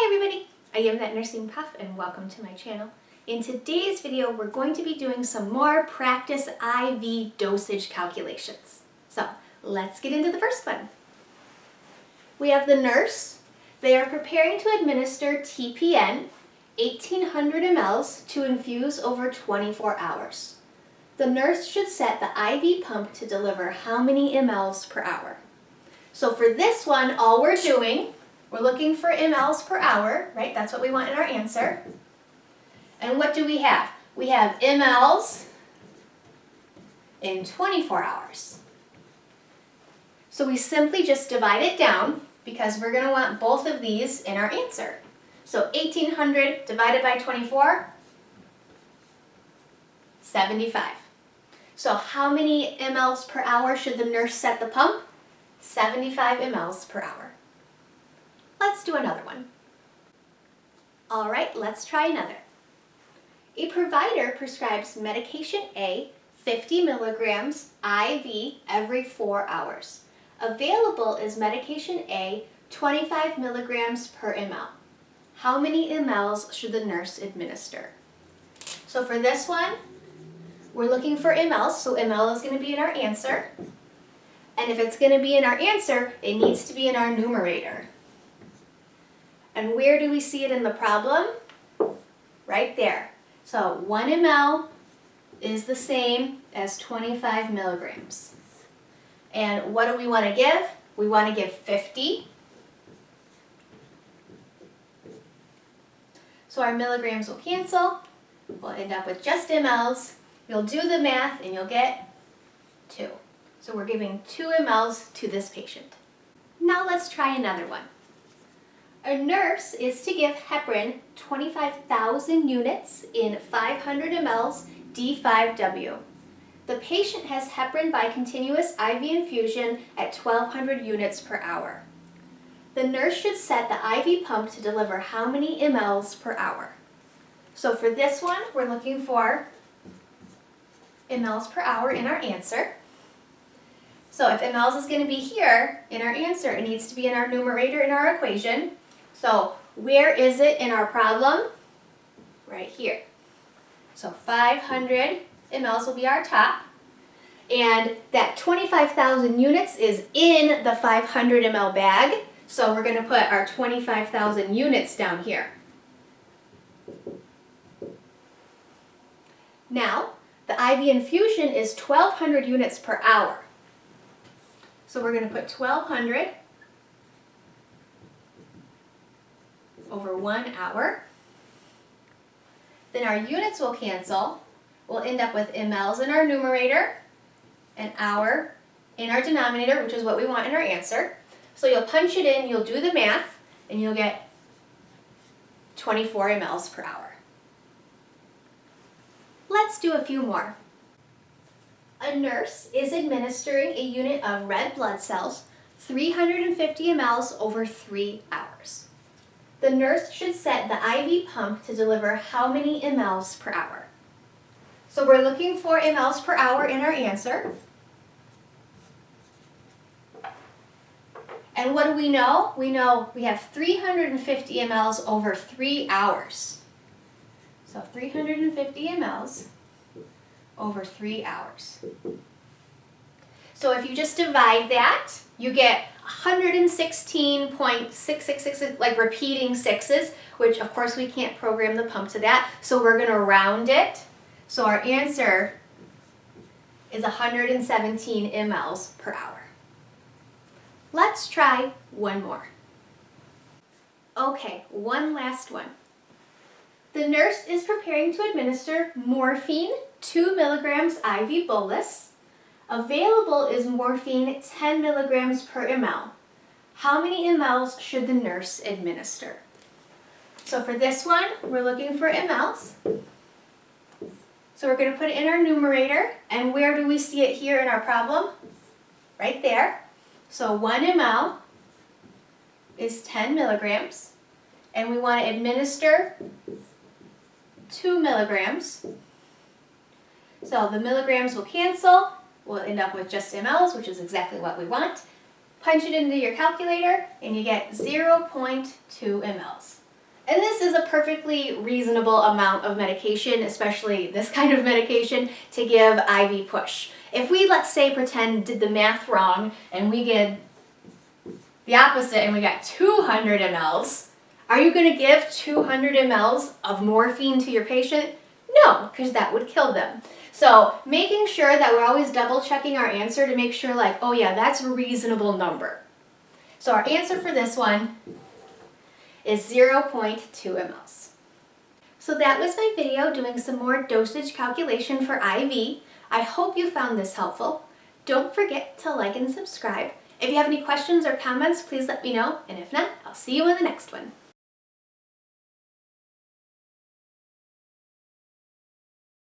Hi everybody, I am that nursing puff and welcome to my channel. In today's video, we're going to be doing some more practice IV dosage calculations. So let's get into the first one. We have the nurse. They are preparing to administer TPN, 1800 mLs to infuse over 24 hours. The nurse should set the IV pump to deliver how many mLs per hour? So for this one, all we're doing, we're looking for mLs per hour, right? That's what we want in our answer. And what do we have? We have mLs in 24 hours. So we simply just divide it down because we're going to want both of these in our answer. So 1800 divided by 24, 75. So how many mLs per hour should the nurse set the pump? 75 mLs per hour. Let's do another one. All right, let's try another. A provider prescribes medication A, 50 milligrams IV every 4 hours. Available is medication A, 25 milligrams per ml. How many mLs should the nurse administer? So for this one, we're looking for mLs, so ml is going to be in our answer. And if it's going to be in our answer, it needs to be in our numerator. And where do we see it in the problem? Right there. So 1 ml is the same as 25 milligrams. And what do we want to give? We want to give 50. So our milligrams will cancel. We'll end up with just mLs. You'll do the math and you'll get 2. So we're giving 2 mLs to this patient. Now let's try another one. A nurse is to give heparin 25,000 units in 500 mLs D5W. The patient has heparin by continuous IV infusion at 1200 units per hour. The nurse should set the IV pump to deliver how many mLs per hour? So for this one, we're looking for mLs per hour in our answer. So if mLs is going to be here in our answer, it needs to be in our numerator in our equation. So where is it in our problem? Right here. So 500 mLs will be our top. And that 25,000 units is in the 500 ml bag. So we're going to put our 25,000 units down here. Now, the IV infusion is 1200 units per hour. So we're going to put 1200 over 1 hour. Then our units will cancel. We'll end up with mLs in our numerator and hour in our denominator, which is what we want in our answer. So you'll punch it in, you'll do the math, and you'll get 24 mLs per hour. Let's do a few more. A nurse is administering a unit of red blood cells, 350 mLs over 3 hours. The nurse should set the IV pump to deliver how many mLs per hour? So we're looking for mLs per hour in our answer. And what do we know? We know we have 350 mLs over 3 hours. So 350 mLs over 3 hours. So if you just divide that, you get 116.666, like repeating sixes, which of course we can't program the pump to that, so we're going to round it. So our answer is 117 mLs per hour. Let's try one more. Okay, one last one. The nurse is preparing to administer morphine, 2 milligrams IV bolus. Available is morphine 10 milligrams per ml. How many mLs should the nurse administer? So for this one, we're looking for mLs. So we're going to put it in our numerator. And where do we see it here in our problem? Right there. So 1 ml is 10 milligrams. And we want to administer 2 milligrams. So the milligrams will cancel. We'll end up with just mLs, which is exactly what we want. Punch it into your calculator and you get 0.2 mLs. And this is a perfectly reasonable amount of medication, especially this kind of medication, to give IV push. If we, let's say, did the math wrong and we get the opposite and we got 200 mLs, are you going to give 200 mLs of morphine to your patient? No, because that would kill them. So making sure that we're always double checking our answer to make sure like, oh yeah, that's a reasonable number. So our answer for this one is 0.2 mLs. So that was my video doing some more dosage calculation for IV. I hope you found this helpful. Don't forget to like and subscribe. If you have any questions or comments, please let me know, and if not, I'll see you in the next one.